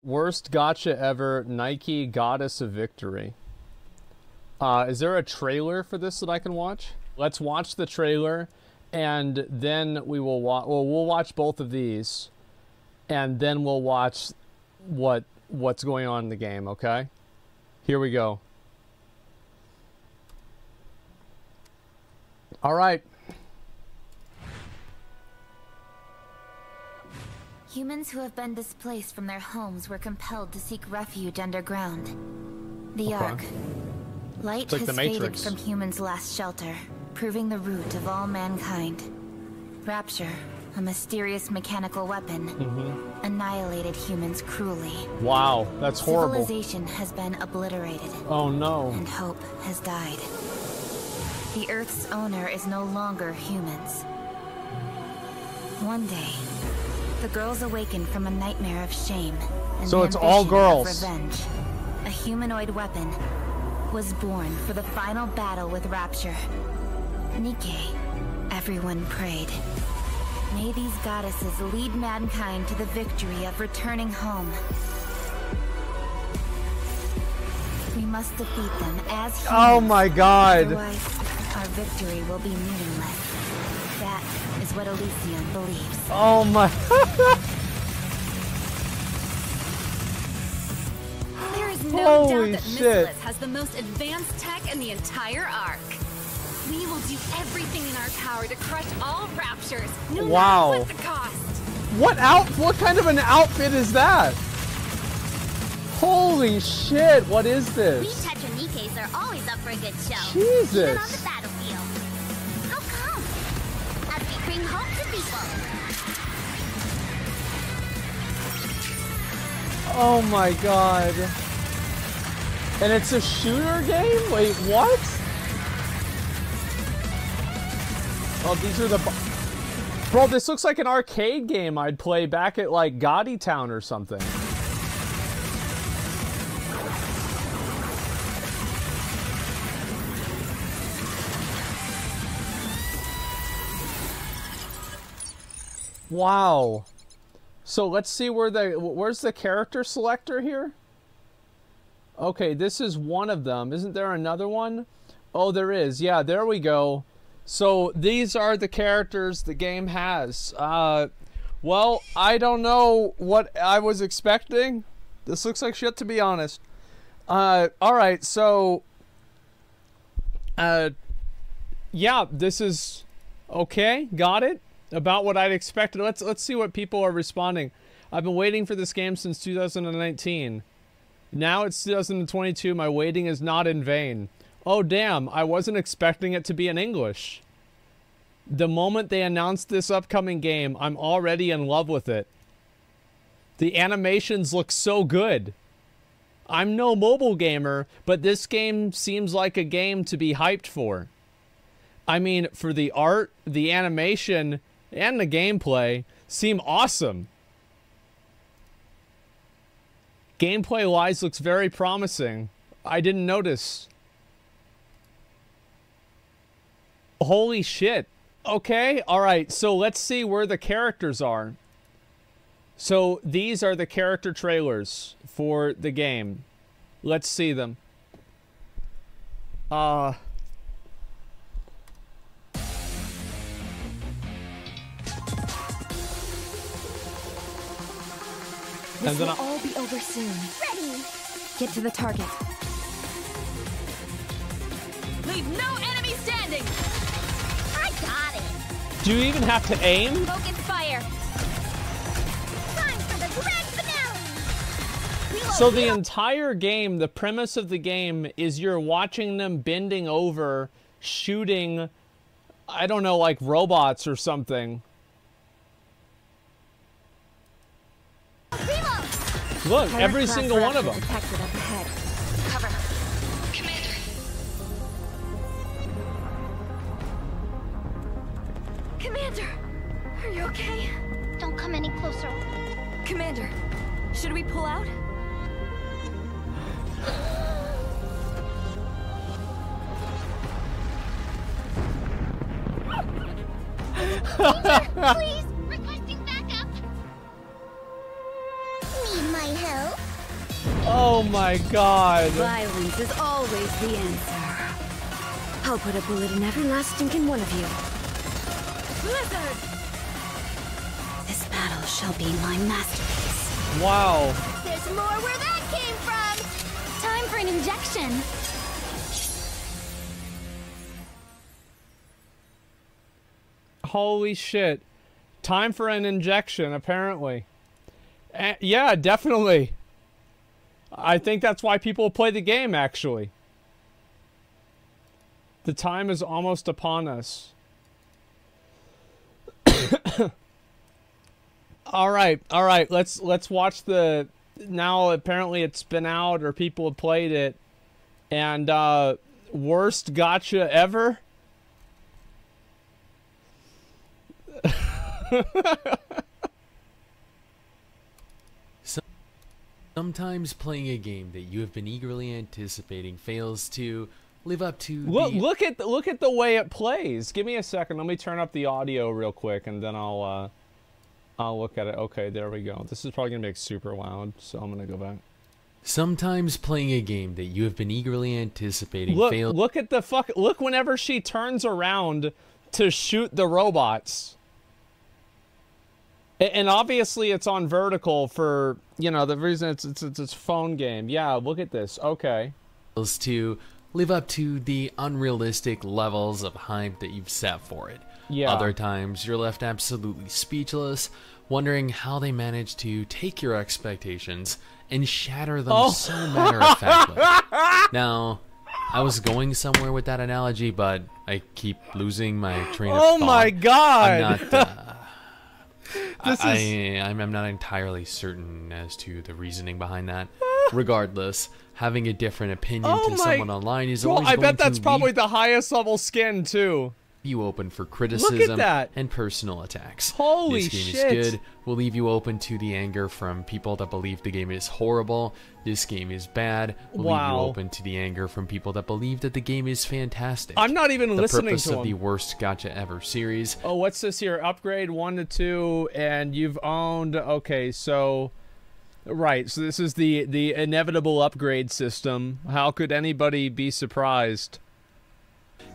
Worst gacha ever, NIKKE Goddess of Victory. Is there a trailer for this that I can watch? Let's watch the trailer, and then we will watch. Well, we'll watch both of these, and then we'll watch what's going on in the game. Okay, here we go. All right. Humans who have been displaced from their homes were compelled to seek refuge underground. The Ark. Light has faded from humans' last shelter, proving the root of all mankind. Rapture, a mysterious mechanical weapon, annihilated humans cruelly. Wow, that's horrible. Civilization has been obliterated. Oh no. And hope has died. The Earth's owner is no longer humans. One day, the girls awakened from a nightmare of shame and so it's all girls. Revenge. A humanoid weapon was born for the final battle with Rapture. NIKKE, everyone prayed. May these goddesses lead mankind to the victory of returning home. We must defeat them as humans. Oh my god. Otherwise, our victory will be meaningless. That is what Elysium believes. Oh my. There is no Holy doubt that shit. Missilith has the most advanced tech in the entire Ark. We will do everything in our power to crush all Raptures, no matter what the cost. What kind of an outfit is that? Holy shit, what is this? We Tetranikkes are always up for a good show. Jesus. Even on the battlefield. How come? As we bring hope to people. Oh my god. And it's a shooter game? Wait, what? Oh, these are the... Bro, this looks like an arcade game I'd play back at, like, Gacha Town or something. Wow. So let's see where's the character selector here? Okay, this is one of them. Isn't there another one? Oh, there is. Yeah, there we go. So these are the characters the game has. Well, I don't know what I was expecting. This looks like shit, to be honest. Alright, so... yeah, this is... Okay, got it. About what I'd expected. Let's see what people are responding. I've been waiting for this game since 2019. Now it's 2022. My waiting is not in vain. Oh damn, I wasn't expecting it to be in English. The moment they announced this upcoming game, I'm already in love with it. The animations look so good. I'm no mobile gamer, but this game seems like a game to be hyped for. I mean, for the art, the animation, and the gameplay seem awesome. Gameplay-wise looks very promising. I didn't notice. Holy shit. Okay, alright, so let's see where the characters are. So these are the character trailers for the game. Let's see them. This will all be over soon. Ready! Get to the target. Leave no enemy standing! I got it! Do you even have to aim? Focus fire! Time for the grand finale! So the entire game, the premise of the game is you're watching them bending over, shooting, I don't know, like robots or something. Look, every single one of them. Detected up ahead. Cover. Commander. Commander, are you okay? Don't come any closer. Commander, should we pull out? Please, requesting backup. Need my help? Oh my god. Violence is always the answer. I'll put a bullet in every last stinking one of you. Blizzard! This battle shall be my masterpiece. Wow. There's more where that came from. Time for an injection. Holy shit. Time for an injection, apparently. Yeah, definitely. I think that's why people play the game, actually. The time is almost upon us. All right. Let's watch the... Now, apparently it's been out or people have played it. And, worst gacha ever? Sometimes playing a game that you have been eagerly anticipating fails to live up to look at the way it plays. Give me a second. Let me turn up the audio real quick, and then I'll look at it. Okay, there we go. This is probably gonna make super loud, so I'm gonna go back. Sometimes playing a game that you have been eagerly anticipating fails. Look at the look whenever she turns around to shoot the robots. And obviously it's on vertical for, you know, the reason it's a phone game. Yeah, look at this. Okay. To live up to the unrealistic levels of hype that you've set for it. Yeah. Other times you're left absolutely speechless, wondering how they managed to take your expectations and shatter them so matter-of-factly. Now, I was going somewhere with that analogy, but I keep losing my train of thought. Oh my god! I'm not... I'm not entirely certain as to the reasoning behind that. Regardless, having a different opinion to someone online is always going to... I bet that's probably the highest level skin, too. You open for criticism and personal attacks. Holy shit. This game is good. Will leave you open to the anger from people that believe the game is horrible. This game is bad. Will leave you open to the anger from people that believe that the game is fantastic. I'm not even listening to the purpose of the worst gacha ever series. Oh, what's this here? Upgrade 1 to 2, and you've owned... Okay, so... Right, so this is the inevitable upgrade system. How could anybody be surprised?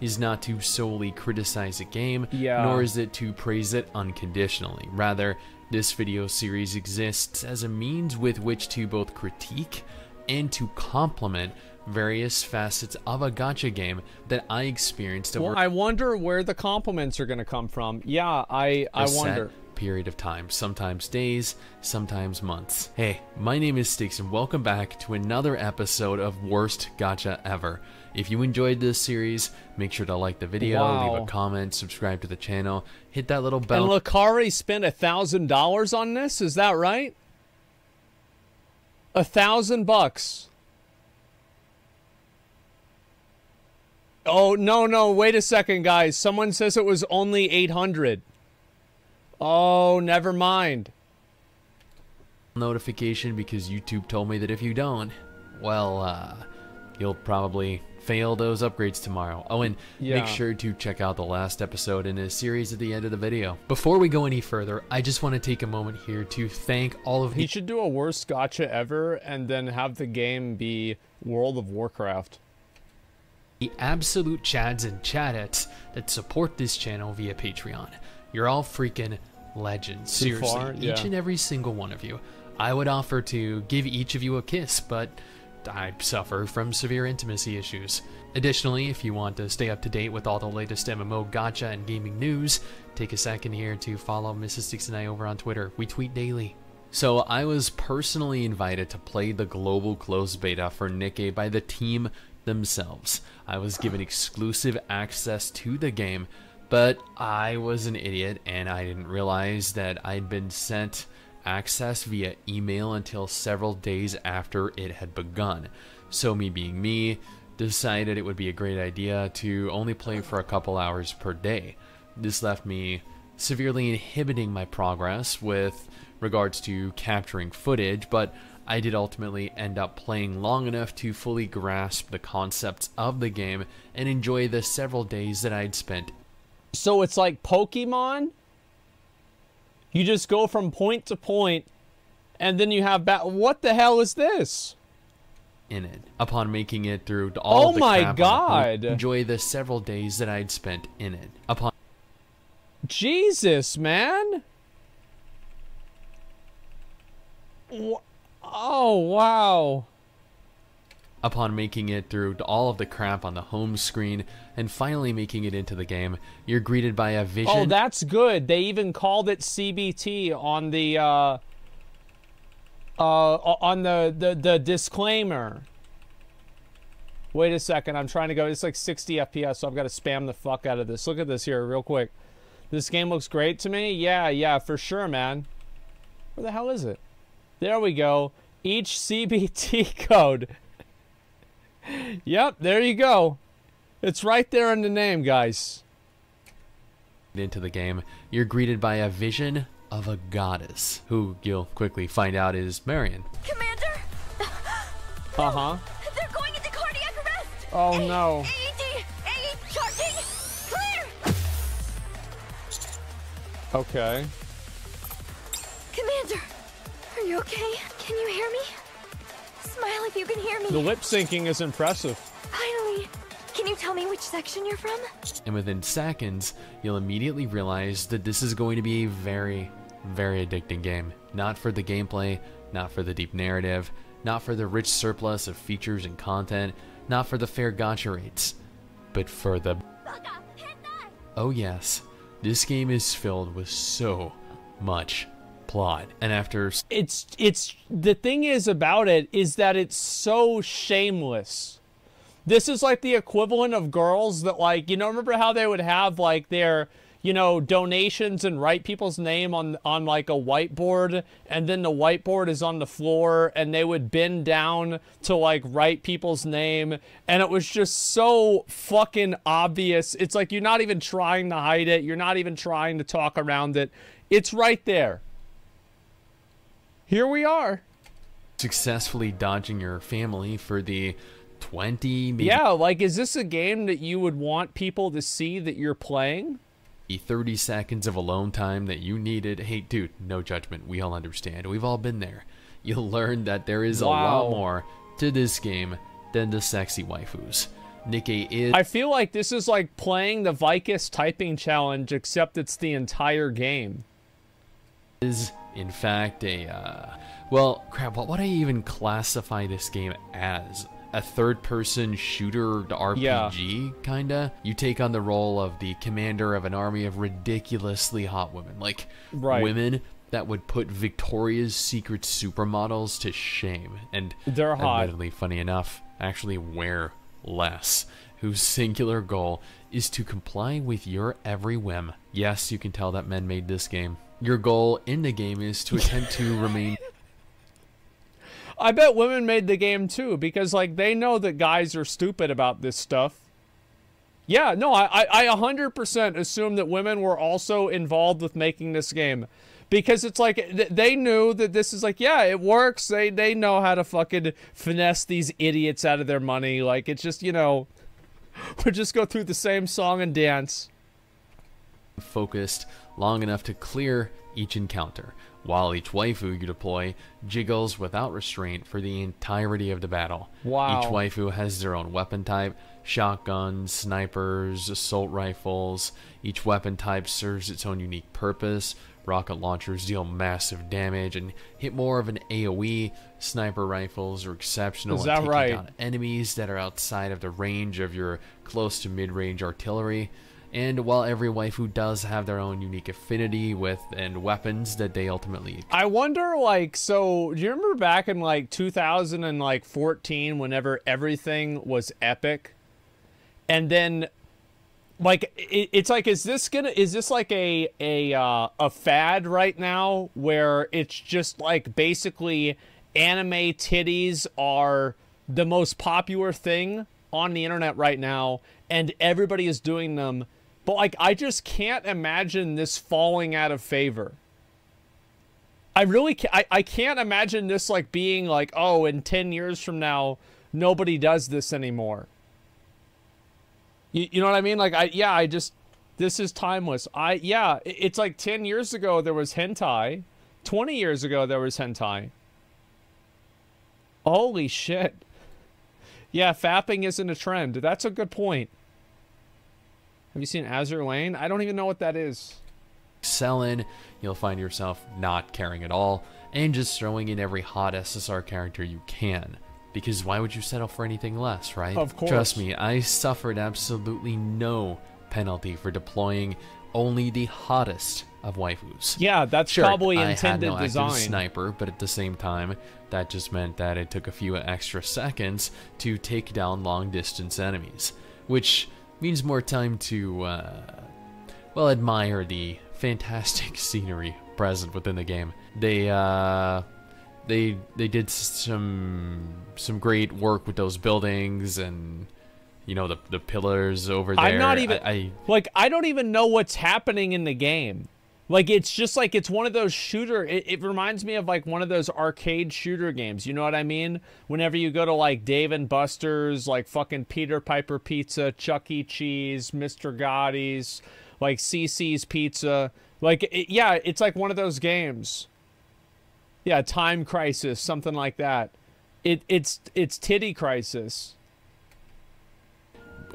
Is not to solely criticize a game, nor is it to praise it unconditionally. Rather, this video series exists as a means with which to both critique and to complement various facets of a gacha game that I experienced over I wonder where the compliments are going to come from. Yeah, I wonder. Period of time, sometimes days, sometimes months. Hey, my name is Styx and welcome back to another episode of Worst Gacha Ever. If you enjoyed this series, make sure to like the video, leave a comment, subscribe to the channel, hit that little bell. And Lucari spent $1,000 on this, is that right? $1,000. Oh, no, wait a second, guys. Someone says it was only 800. Oh, never mind. Notification because YouTube told me that if you don't, well, you'll probably fail those upgrades tomorrow. Oh, and make sure to check out the last episode in this series at the end of the video. Before we go any further, I just want to take a moment here to thank all of He should do a worst gacha ever and then have the game be World of Warcraft. The absolute chads and chadettes that support this channel via Patreon. You're all freaking legends. Seriously, each and every single one of you. I would offer to give each of you a kiss, but I suffer from severe intimacy issues. Additionally, if you want to stay up to date with all the latest MMO, gacha, and gaming news, take a second here to follow Mrs. Styx and I over on Twitter. We tweet daily. So I was personally invited to play the global closed beta for NIKKE by the team themselves. I was given exclusive access to the game, but I was an idiot and I didn't realize that I'd been sent access via email until several days after it had begun. So me being me, decided it would be a great idea to only play for a couple hours per day. This left me severely inhibiting my progress with regards to capturing footage, but I did ultimately end up playing long enough to fully grasp the concepts of the game and enjoy the several days that I'd spent. So it's like Pokemon? You just go from point to point, and then you have what the hell is this? in it. Upon making it through all of the crap, oh my god, enjoy the several days that I'd spent in it. Upon Jesus, man. Oh wow. Upon making it through all of the crap on the home screen and finally making it into the game, you're greeted by a vision. Oh, that's good. They even called it CBT on the disclaimer. Wait a second, I'm trying to go. It's like 60 FPS, so I've got to spam the fuck out of this. Look at this here, real quick. This game looks great to me. Yeah, for sure, man. Where the hell is it? There we go. Each CBT code. Yep, there you go. It's right there in the name, guys. Into the game, you're greeted by a vision of a goddess, who you'll quickly find out is Marion. Commander! Uh-huh. They're going into cardiac arrest! Oh no. AED charging! Clear! Okay. Commander! Are you okay? Can you hear me? Smile if you can hear me. The lip syncing is impressive. Finally. Can you tell me which section you're from? And within seconds, you'll immediately realize that this is going to be a very, very addicting game. Not for the gameplay, not for the deep narrative, not for the rich surplus of features and content, not for the fair gacha rates, but for the... Oh yes, this game is filled with so much plot, and after it's the thing is about it is that it's so shameless. This is like the equivalent of girls that, like, you know, remember how they would have like their, you know, donations and write people's name on like a whiteboard, and then the whiteboard is on the floor and they would bend down to like write people's name, and it was just so fucking obvious. It's like you're not even trying to hide it, you're not even trying to talk around it. It's right there. Here we are. Successfully dodging your family for the 20, maybe... Yeah, like, is this a game that you would want people to see that you're playing? 30 seconds of alone time that you needed. Hey, dude, no judgment. We all understand. We've all been there. You'll learn that there is a lot more to this game than the sexy waifus. NIKKE is... I feel like this is like playing the Vicus typing challenge, except it's the entire game. Is... in fact, well, crap, what would I even classify this game as? A third-person shooter RPG, kinda? You take on the role of the commander of an army of ridiculously hot women. Like, women that would put Victoria's Secret supermodels to shame. And they're hot. Admittedly, funny enough, actually wear less. Whose singular goal is to comply with your every whim. Yes, you can tell that men made this game. Your goal in the game is to attempt to remain... I bet women made the game too, because like they know that guys are stupid about this stuff. Yeah, no, I 100% assume that women were also involved with making this game, because it's like they knew that this is like, yeah, it works. They know how to fucking finesse these idiots out of their money. Like, it's just, you know, we just go through the same song and dance. Focused long enough to clear each encounter, while each waifu you deploy jiggles without restraint for the entirety of the battle. Wow. Each waifu has their own weapon type: shotguns, snipers, assault rifles. Each weapon type serves its own unique purpose. Rocket launchers deal massive damage and hit more of an AoE. Sniper rifles are exceptional at taking down enemies that are outside of the range of your close to mid-range artillery. And while every waifu does have their own unique affinity with and weapons that they ultimately... I wonder, like, so do you remember back in like 2014 whenever everything was epic? And then, like, it's like, is this like a fad right now where it's just like basically anime titties are the most popular thing on the internet right now, and everybody is doing them? But, like, I just can't imagine this falling out of favor. I really can't. I can't imagine this, like, being like, oh, in 10 years from now, nobody does this anymore. You know what I mean? Like, this is timeless. It's like 10 years ago there was hentai. 20 years ago there was hentai. Holy shit. Yeah, fapping isn't a trend. That's a good point. Have you seen Azure Lane? I don't even know what that is. Excel in, you'll find yourself not caring at all, and just throwing in every hot SSR character you can. Because why would you settle for anything less, right? Of course. Trust me, I suffered absolutely no penalty for deploying only the hottest of waifus. Yeah, that's sure, probably I intended had no design. active sniper, but at the same time, that just meant that it took a few extra seconds to take down long-distance enemies, which means more time to, well, admire the fantastic scenery present within the game. They did some great work with those buildings and, you know, the pillars over there. I'm not even like, I don't even know what's happening in the game. Like, it's just like, it's one of those shooter, it reminds me of like one of those arcade shooter games, you know what I mean? Whenever you go to like Dave and Buster's, like fucking Peter Piper Pizza, Chuck E. Cheese, Mr. Gotti's, like CC's Pizza, like, yeah, it's like one of those games. Yeah, Time Crisis, something like that. It's Titty Crisis.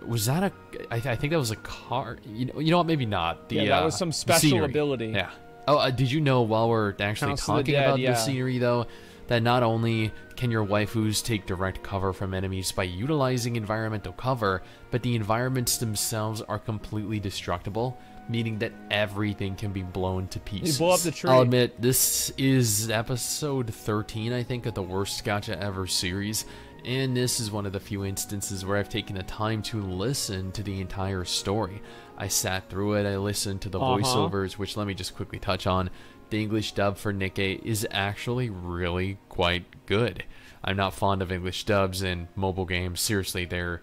Was that a? I think that was a car. You know what? Maybe not. Yeah, that was some special ability. Yeah. Oh, did you know while we're actually talking about the scenery though, that not only can your waifus take direct cover from enemies by utilizing environmental cover, but the environments themselves are completely destructible, meaning that everything can be blown to pieces. You blow up the tree. I'll admit, this is episode 13, I think, of the Worst Gacha Ever series, and this is one of the few instances where I've taken the time to listen to the entire story. I sat through it, I listened to the voiceovers, which let me just quickly touch on. The English dub for NIKKE is actually really quite good. I'm not fond of English dubs in mobile games. Seriously, they're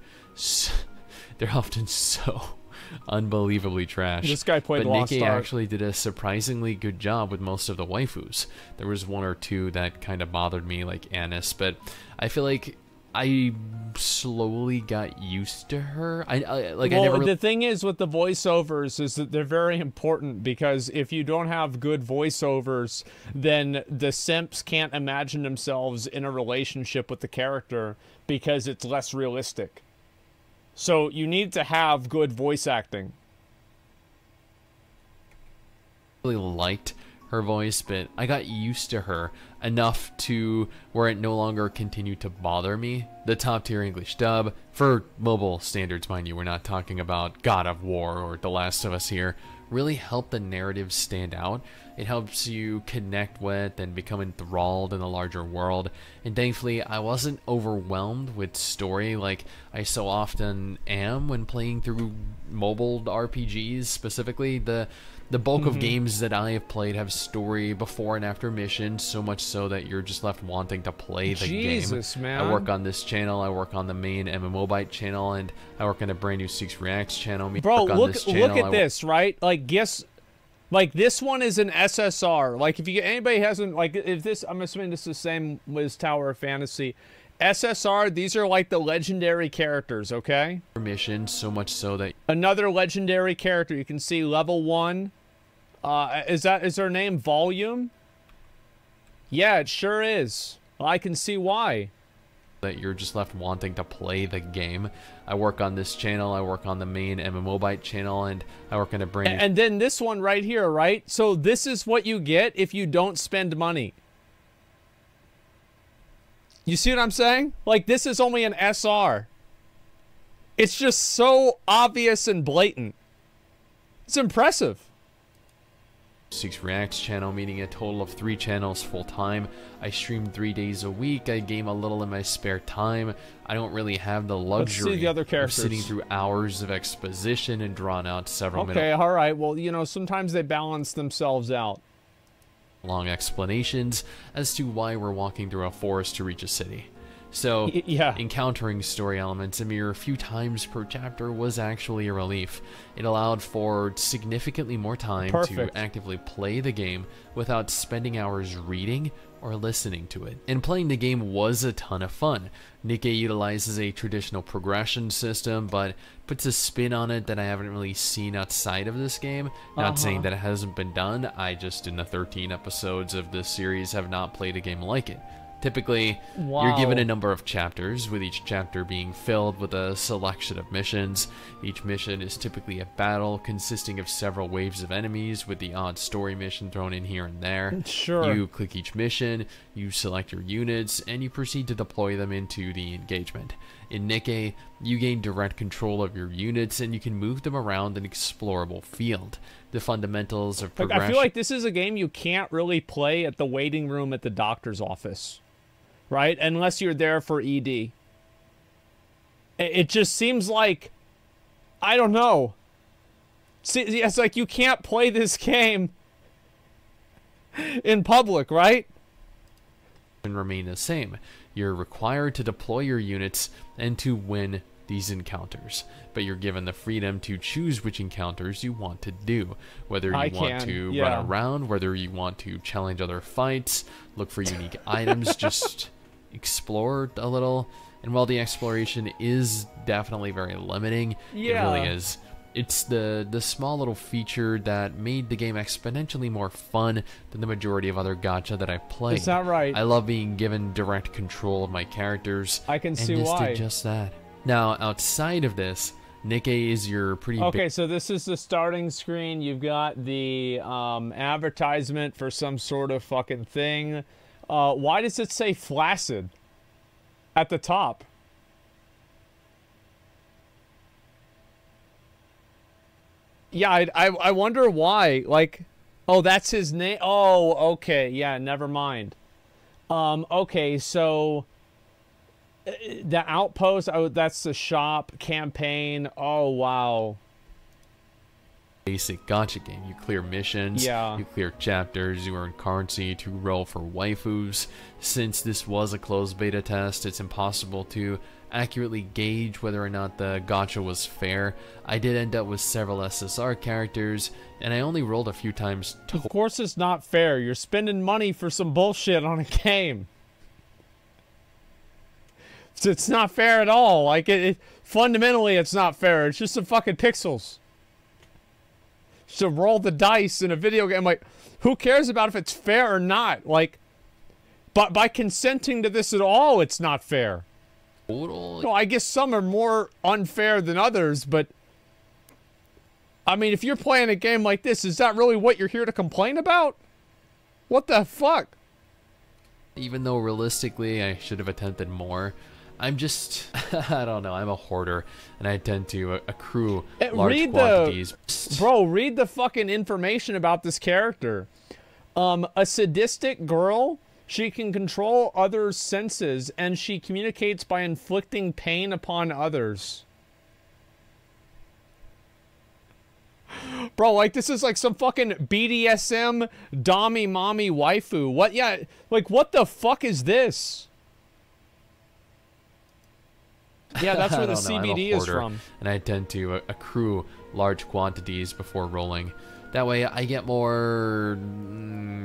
often so unbelievably trash. This guy played Lost NIKKE Ark. actually did a surprisingly good job with most of the waifus. There was one or two that kind of bothered me, like Annis, but I feel like I slowly got used to her. The thing is with the voiceovers is that they're very important, because if you don't have good voiceovers, then the simps can't imagine themselves in a relationship with the character because it's less realistic. So you need to have good voice acting. Really liked her voice, but I got used to her enough to where it no longer continued to bother me. The top tier English dub, for mobile standards mind you, we're not talking about God of War or The Last of Us here, really helped the narrative stand out. It helps you connect with and become enthralled in the larger world, and thankfully I wasn't overwhelmed with story like I so often am when playing through mobile RPGs. Specifically, the bulk of games that I have played have story before and after missions, so much so that you're just left wanting to play the game. Man. I work on this channel, I work on the main MMO Byte channel, and I work on a brand new Six Reacts channel. Bro, look at this, right? Like, guess, like, this one is an SSR. Like, if anybody hasn't, like, if this, I'm assuming this is the same as Tower of Fantasy. SSR, these are like the legendary characters, okay? Mission, so much so that another legendary character. You can see level 1. Is their name Volume? Yeah, it sure is. Well, I can see why. That you're just left wanting to play the game. I work on this channel, I work on the main MMO Byte channel, and I work on a brand new... And then this one right here, right? So this is what you get if you don't spend money. You see what I'm saying? Like, this is only an SR. It's just so obvious and blatant. It's impressive. Six Reacts channel, meaning a total of 3 channels full-time. I stream 3 days a week. I game a little in my spare time. I don't really have the luxury of sitting through hours of exposition and drawn out several minutes. Okay, all right. Well, you know, sometimes they balance themselves out. Long explanations as to why we're walking through a forest to reach a city. So, encountering story elements a mere few times per chapter was actually a relief. It allowed for significantly more time to actively play the game without spending hours reading or listening to it. And playing the game was a ton of fun. NIKKE utilizes a traditional progression system, but puts a spin on it that I haven't really seen outside of this game. Not saying that it hasn't been done, I just, in the 13 episodes of this series, have not played a game like it. Typically, you're given a number of chapters, with each chapter being filled with a selection of missions. Each mission is typically a battle consisting of several waves of enemies, with the odd story mission thrown in here and there. Sure. You click each mission, you select your units, and you proceed to deploy them into the engagement. In NIKKE, you gain direct control of your units, and you can move them around an explorable field. The fundamentals of progression... I feel like this is a game you can't really play at the waiting room at the doctor's office. Right? Unless you're there for ED. It just seems like, I don't know. See, it's like you can't play this game in public, right? And remain the same. You're required to deploy your units and to win these encounters, but you're given the freedom to choose which encounters you want to do, whether you want to run around, whether you want to challenge other fights, look for unique items, just explore a little. And while the exploration is definitely very limiting, it really is. It's the small little feature that made the game exponentially more fun than the majority of other gacha that I played. Is that right? I love being given direct control of my characters. I can see why. And this why. did just that. Now, outside of this, NIKKE is your pretty Okay, so this is the starting screen. You've got the advertisement for some sort of fucking thing. Why does it say flaccid at the top? Yeah, I wonder why. Like, oh, that's his name. Oh, okay. Yeah, never mind. Okay, so the outpost, oh, that's the shop campaign. Oh, wow. Basic gacha game. You clear missions, you clear chapters, you earn currency to roll for waifus. Since this was a closed beta test, it's impossible to accurately gauge whether or not the gacha was fair. I did end up with several SSR characters, and I only rolled a few times. Of course it's not fair. You're spending money for some bullshit on a game. It's not fair at all. Like, fundamentally, it's not fair. It's just some fucking pixels. To roll the dice in a video game, like, who cares about if it's fair or not? Like, but by consenting to this at all, it's not fair. No, I guess some are more unfair than others, but I mean, if you're playing a game like this, is that really what you're here to complain about? What the fuck? Even though realistically I should have attempted more, I'm just, I don't know, I'm a hoarder, and I tend to accrue large quantities. Bro, read the fucking information about this character. A sadistic girl, she can control others' senses, and she communicates by inflicting pain upon others. Bro, like, this is like some fucking BDSM, dommy, mommy, waifu. What, yeah, like, what the fuck is this? Yeah, that's where the CBD is from. And I tend to accrue large quantities before rolling. That way I get more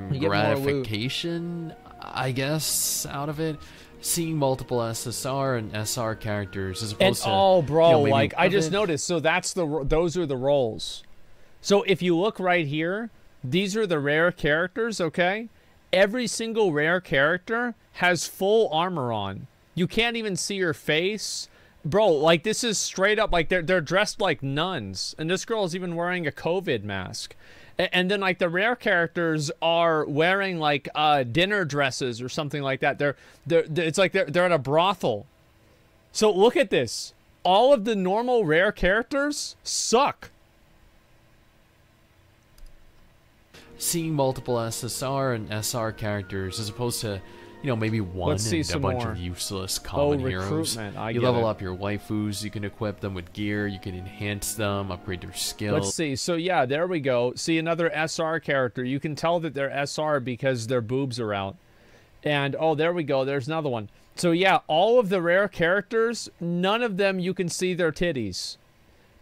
gratification, I guess, out of it. Seeing multiple SSR and SR characters as opposed to... Oh, bro, you know, like, I just noticed. So that's those are the roles. So if you look right here, these are the rare characters, okay? Every single rare character has full armor on. You can't even see your face. Bro, like, this is straight up, like, they're dressed like nuns. And this girl is even wearing a COVID mask. And then, like, the rare characters are wearing, like, dinner dresses or something like that. It's like they're at a brothel. So look at this. All of the normal rare characters suck. Seeing multiple SSR and SR characters as opposed to, you know, maybe one and a bunch of useless common heroes. You level up your waifus, you can equip them with gear, you can enhance them, upgrade their skills. Let's see. So yeah, there we go. See, another SR character. You can tell that they're SR because their boobs are out. And oh, there we go. There's another one. So yeah, all of the rare characters, none of them you can see their titties.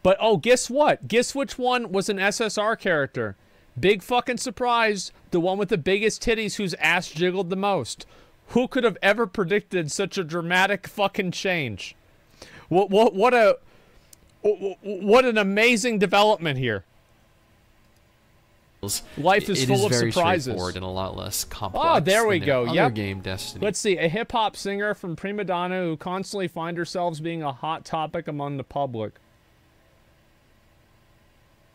But oh, guess what? Guess which one was an SSR character? Big fucking surprise. The one with the biggest titties whose ass jiggled the most. Who could have ever predicted such a dramatic fucking change? What an amazing development here. Life is full of surprises. It is very straightforward and a lot less complex. Oh, there we go. Yep. Game, Destiny. Let's see. A hip-hop singer from Prima Donna who constantly find herself being a hot topic among the public.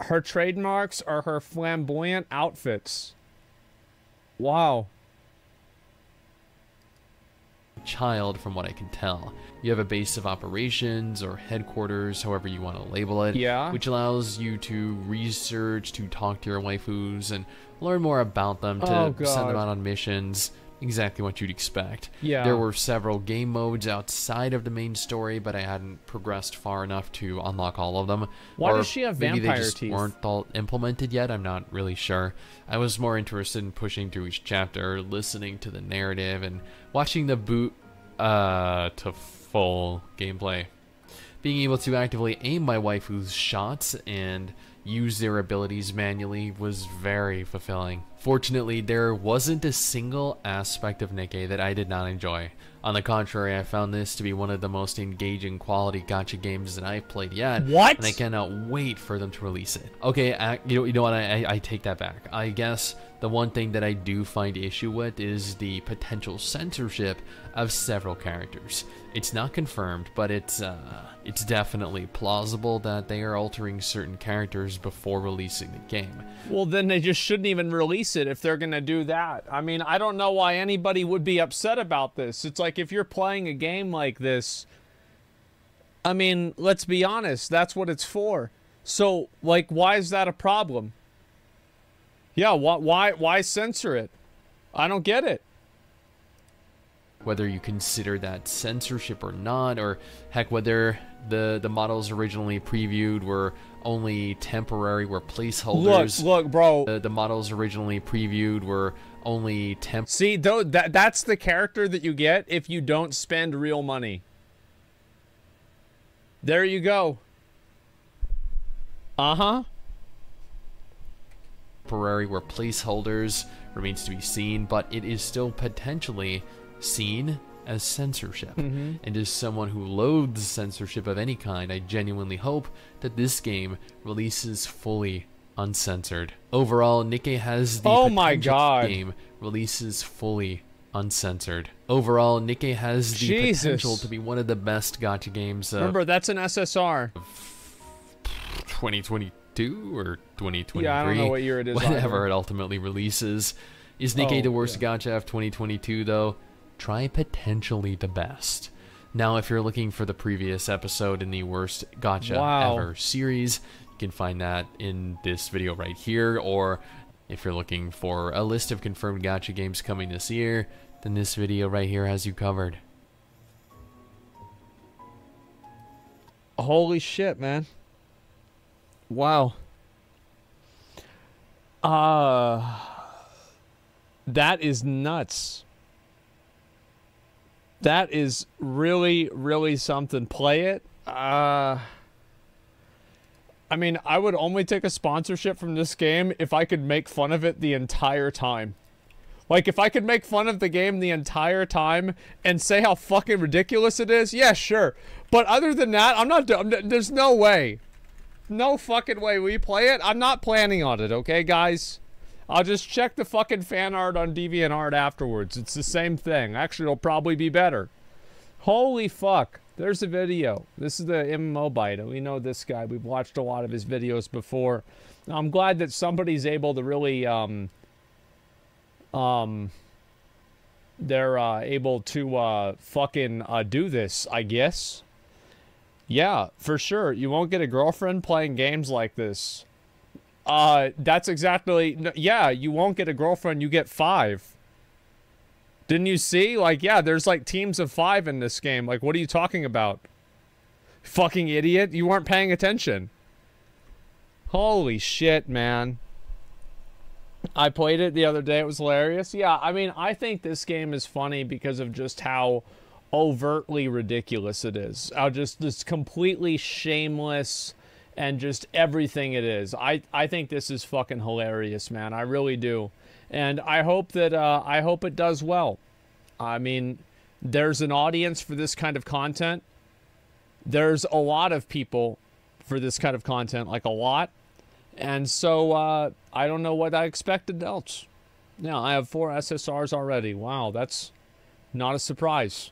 Her trademarks are her flamboyant outfits. Wow. Child, from what I can tell. You have a base of operations or headquarters, however you want to label it, which allows you to research, to talk to your waifus, and learn more about them, to send them out on missions. Exactly what you'd expect. There were several game modes outside of the main story, but I hadn't progressed far enough to unlock all of them. Why does she have vampire teeth? Maybe they just teeth? Weren't all implemented yet. I'm not really sure. I was more interested in pushing through each chapter, listening to the narrative, and watching the boot to full gameplay. Being able to actively aim my waifu's shots and use their abilities manually was very fulfilling. Fortunately, there wasn't a single aspect of NIKKE that I did not enjoy. On the contrary, I found this to be one of the most engaging quality gacha games that I've played yet. What? And I cannot wait for them to release it. Okay, you know what, I take that back. I guess the one thing that I do find issue with is the potential censorship of several characters. It's not confirmed, but it's definitely plausible that they are altering certain characters before releasing the game. Well, then they just shouldn't even release it if they're gonna do that. I mean, I don't know why anybody would be upset about this. It's like, if you're playing a game like this, I mean, let's be honest, that's what it's for. So, like, why is that a problem? Yeah, why censor it? I don't get it. Whether you consider that censorship or not, or heck, whether the models originally previewed were only temporary, were placeholders. Look, bro. The models originally previewed were only See, though, that's the character that you get if you don't spend real money. There you go. Temporary, were placeholders, remains to be seen, but it is still potentially seen as censorship. And as someone who loathes censorship of any kind, I genuinely hope that this game releases fully uncensored. Overall, NIKKE has the game releases fully uncensored. Overall, NIKKE has the potential to be one of the best gacha games. Remember, that's an SSR. 2022 or 2023. Yeah, I don't know what year it is. Whenever it ultimately releases. Is NIKKE the worst gacha of 2022 though? Try potentially the best. Now, if you're looking for the previous episode in the worst gacha ever series, you can find that in this video right here. Or if you're looking for a list of confirmed gacha games coming this year, then this video right here has you covered. Holy shit, man. Wow. That is nuts. That is really, really something. Play it. I mean, I would only take a sponsorship from this game if I could make fun of it the entire time. Like, if I could make fun of the game the entire time and say how fucking ridiculous it is, yeah, sure. But other than that, there's no way. No fucking way we play it. I'm not planning on it, okay, guys? I'll just check the fucking fan art on DeviantArt afterwards. It's the same thing. Actually, it'll probably be better. Holy fuck. There's a video. This is the MMO Bite. We know this guy. We've watched a lot of his videos before. I'm glad that somebody's able to really, they're able to fucking do this, I guess. Yeah, for sure. You won't get a girlfriend playing games like this. That's exactly... Yeah, you won't get a girlfriend. You get 5. Didn't you see? Like, yeah, there's like teams of 5 in this game. Like, what are you talking about? Fucking idiot. You weren't paying attention. Holy shit, man. I played it the other day. It was hilarious. Yeah, I mean, I think this game is funny because of just how overtly ridiculous it is. How just this completely shameless and just everything it is. I think this is fucking hilarious, man. I really do. And I hope that I hope it does well. I mean, there's an audience for this kind of content. There's a lot of people for this kind of content, like a lot. And so I don't know what I expected else. Yeah, I have 4 SSRs already. Wow, that's not a surprise.